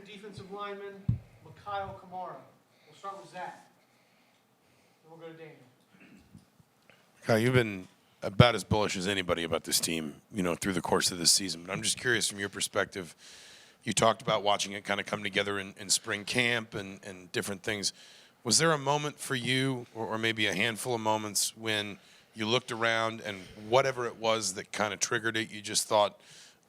defensive lineman, Mikail, Kamara. We'll start with Zach. Then we'll go to Daniel. Kyle, you've been about as bullish as anybody about this team, through the course of this season. But I'm just curious from your perspective. You talked about watching it kind of come together in spring camp and different things. Was there a moment for you, or maybe a handful of moments, when you looked around and whatever it was that kind of triggered it, you just thought,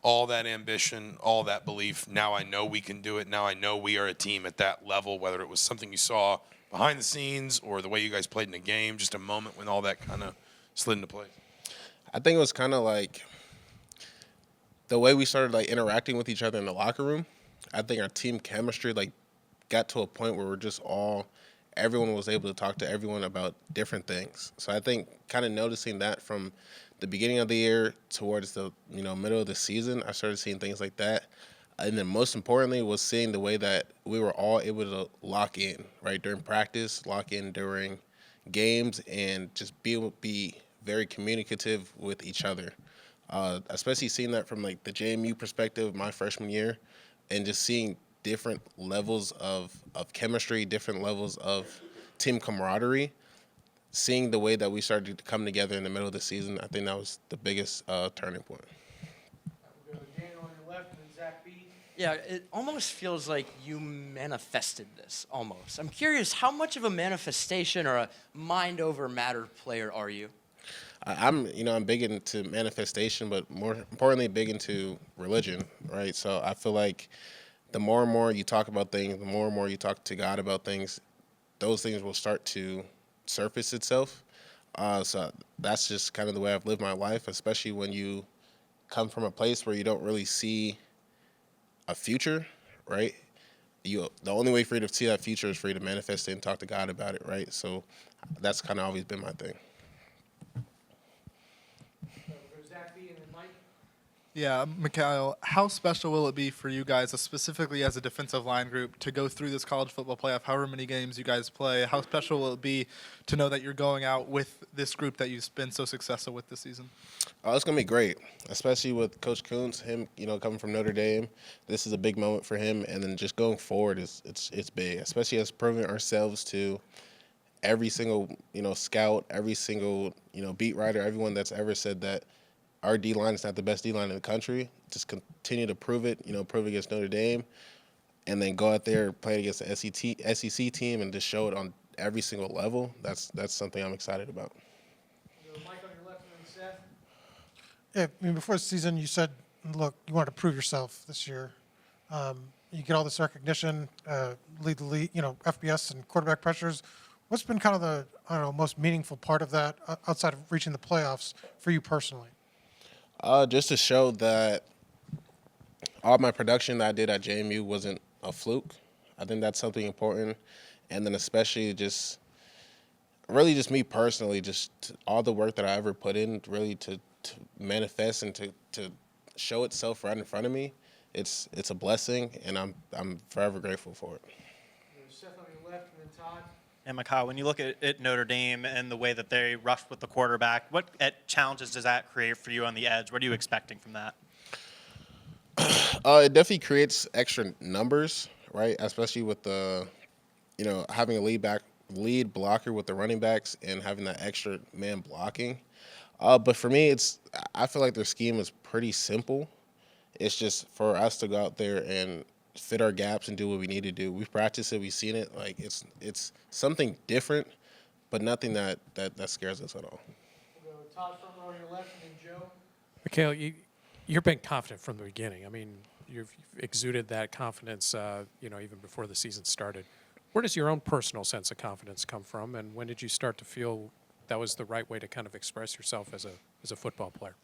all that ambition, all that belief, now I know we can do it. Now I know we are a team at that level, whether it was something you saw behind the scenes or the way you guys played in the game, just a moment when all that kind of slid into place? I think it was kind of like the way we started interacting with each other in the locker room. I think our team chemistry got to a point where everyone was able to talk to everyone about different things. So I think kind of noticing that from the beginning of the year towards the middle of the season, I started seeing things like that. And then most importantly was seeing the way that we were all able to lock in, right, during practice, lock in during games, and just be very communicative with each other. Especially seeing that from the JMU perspective, my freshman year, and just seeing different levels of chemistry, different levels of team camaraderie. Seeing the way that we started to come together in the middle of the season, I think that was the biggest turning point. We'll go to Daniel on your left and then Zach B. Yeah, it almost feels like you manifested this, almost. I'm curious, how much of a manifestation or a mind over matter player are you? I'm big into manifestation, but more importantly, big into religion, right? So I feel like the more and more you talk about things, the more and more you talk to God about things, those things will start to surface itself. So that's just kind of the way I've lived my life, especially when you come from a place where you don't really see a future, right? The only way for you to see that future is for you to manifest it and talk to God about it, right? So that's kind of always been my thing. Zach B. and then Mike. Yeah, Mikail, how special will it be for you guys, specifically as a defensive line group, to go through this college football playoff, however many games you guys play? How special will it be to know that you're going out with this group that you've been so successful with this season? It's going to be great, especially with Coach Kuntz, him, coming from Notre Dame. This is a big moment for him, and then just going forward, it's big, especially us proving ourselves to every single, scout, every single, beat writer, everyone that's ever said that our D-line is not the best D-line in the country. Just continue to prove it, prove it against Notre Dame, and then go out there, play against the SEC team, and just show it on every single level. That's something I'm excited about. Mike on your left and then Seth. Yeah, before the season, you said, look, you wanted to prove yourself this year. You get all this recognition, lead the league, FBS and quarterback pressures. What's been kind of the, most meaningful part of that outside of reaching the playoffs for you personally? Just to show that all my production that I did at JMU wasn't a fluke. I think that's something important. And then especially just me personally, just all the work that I ever put in really to manifest and to show itself right in front of me. It's a blessing, and I'm forever grateful for it. Seth on your left and then Todd. And Mikail, when you look at Notre Dame and the way that they rushed with the quarterback, what challenges does that create for you on the edge? What are you expecting from that? It definitely creates extra numbers, right? Especially with the, having a lead blocker with the running backs and having that extra man blocking. But for me, I feel like their scheme is pretty simple. It's just for us to go out there and fit our gaps and do what we need to do. We've practiced it, we've seen it. It's something different, but nothing that scares us at all. We'll go Todd front row on your left and then Joe. Mikail, you're being confident from the beginning. I mean, you've exuded that confidence, even before the season started. Where does your own personal sense of confidence come from, and when did you start to feel that was the right way to kind of express yourself as a football player?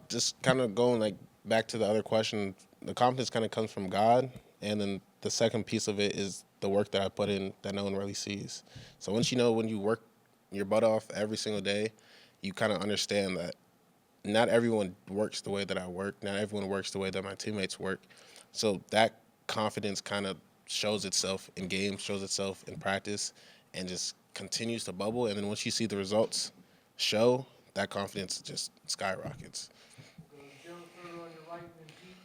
Just kind of going back to the other question, the confidence kind of comes from God, and then the second piece of it is the work that I put in that no one really sees. So once when you work your butt off every single day, you kind of understand that not everyone works the way that I work. Not everyone works the way that my teammates work. So that confidence kind of shows itself in games, shows itself in practice, and just continues to bubble. And then once you see the results show, that confidence just skyrockets. We'll go Joe third row on your right and then Pete.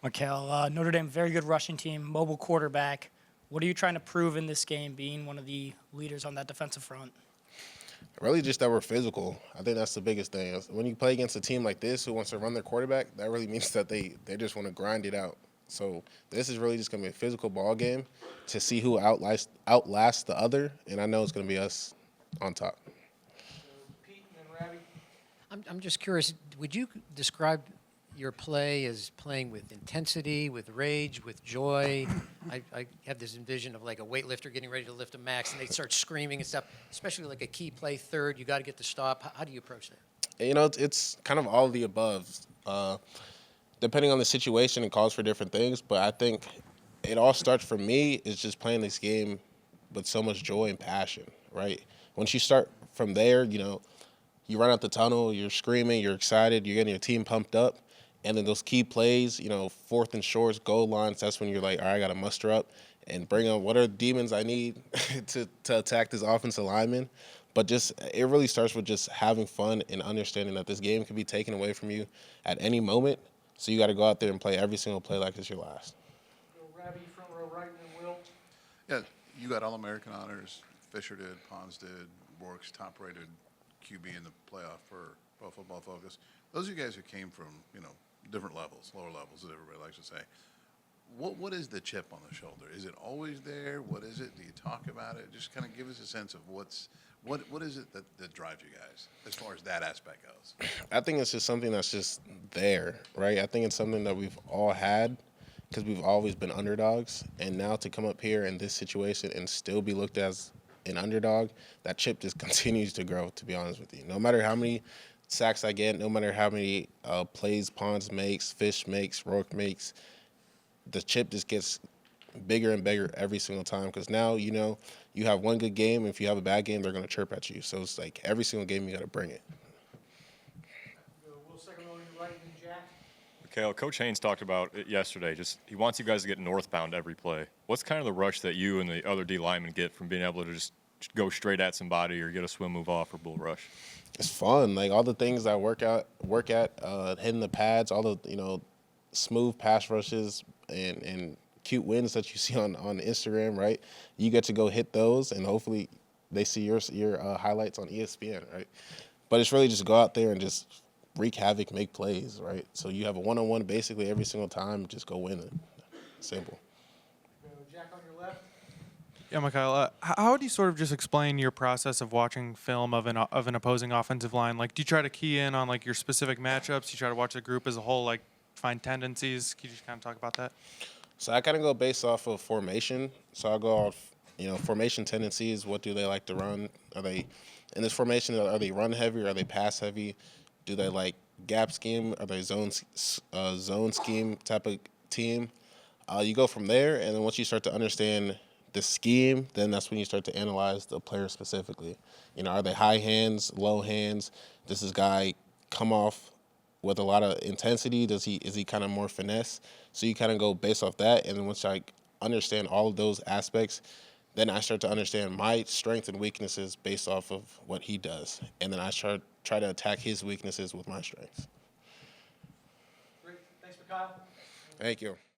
Mikail, Notre Dame, very good rushing team, mobile quarterback. What are you trying to prove in this game, being one of the leaders on that defensive front? Really just that we're physical. I think that's the biggest thing. When you play against a team like this who wants to run their quarterback, that really means that they just want to grind it out. So this is really just going to be a physical ball game to see who outlasts the other, and I know it's going to be us on top. So Pete and then Ravi. I'm just curious, would you describe your play as playing with intensity, with rage, with joy? I have this envision of like a weightlifter getting ready to lift a max, and they start screaming and stuff, especially like a key play third. You got to get the stop. How do you approach that? You know, it's kind of all of the above. Depending on the situation, it calls for different things, but I think it all starts for me is just playing this game with so much joy and passion, right? Once you start from there, you know, you run out the tunnel, you're screaming, you're excited, you're getting your team pumped up, and then those key plays, you know, fourth and shorts, goal lines, that's when you're like, all right, I got to muster up and bring on what are the demons I need to attack this offensive lineman. But just it really starts with just having fun and understanding that this game can be taken away from you at any moment. So you got to go out there and play every single play like it's your last. Go Ravi, front row right, and then Will. Yeah, you got All-American honors. Fisher did, Pons did, Bork's top-rated QB in the playoff for Pro Football Focus. Those are you guys who came from, you know, different levels, lower levels, as everybody likes to say. What is the chip on the shoulder? Is it always there? What is it? Do you talk about it? Just kind of give us a sense of what is it that drives you guys as far as that aspect goes? I think it's just something that's just there, right? I think it's something that we've all had because we've always been underdogs. And now to come up here in this situation and still be looked as an underdog, that chip just continues to grow, to be honest with you. No matter how many sacks I get, no matter how many plays Pons makes, Fish makes, Rourke makes, the chip just gets bigger and bigger every single time because now, you know, you have one good game. If you have a bad game, they're going to chirp at you. So it's like every single game you got to bring it. Go Will, second row, your right, and then Jack. Mikail, Coach Haynes talked about it yesterday. Just he wants you guys to get northbound every play. What's kind of the rush that you and the other D linemen get from being able to just go straight at somebody or get a swim move off or bull rush? It's fun. Like all the things I work at, hitting the pads, all the, you know, smooth pass rushes and cute wins that you see on Instagram, right? You get to go hit those, and hopefully they see your highlights on ESPN, right? But it's really just go out there and just wreak havoc, make plays, right? So you have a one-on-one basically every single time, just go win it. Simple. Go Jack on your left. Yeah, Mikail, how would you sort of just explain your process of watching film of an opposing offensive line? Like, do you try to key in on like your specific matchups? You try to watch the group as a whole, like find tendencies? Can you just kind of talk about that? So I kind of go based off of formation. So I go off, you know, formation tendencies. What do they like to run? Are they in this formation? Are they run heavy? Or are they pass heavy? Do they like gap scheme? Are they zone scheme type of team? You go from there, and then once you start to understand the scheme, then that's when you start to analyze the player specifically. You know, are they high hands, low hands? Does this guy come off with a lot of intensity? Is he kind of more finesse? So you kind of go based off that, and then once I understand all of those aspects, then I start to understand my strengths and weaknesses based off of what he does, and then I try to attack his weaknesses with my strengths. Great. Thanks, Mikail. Thank you.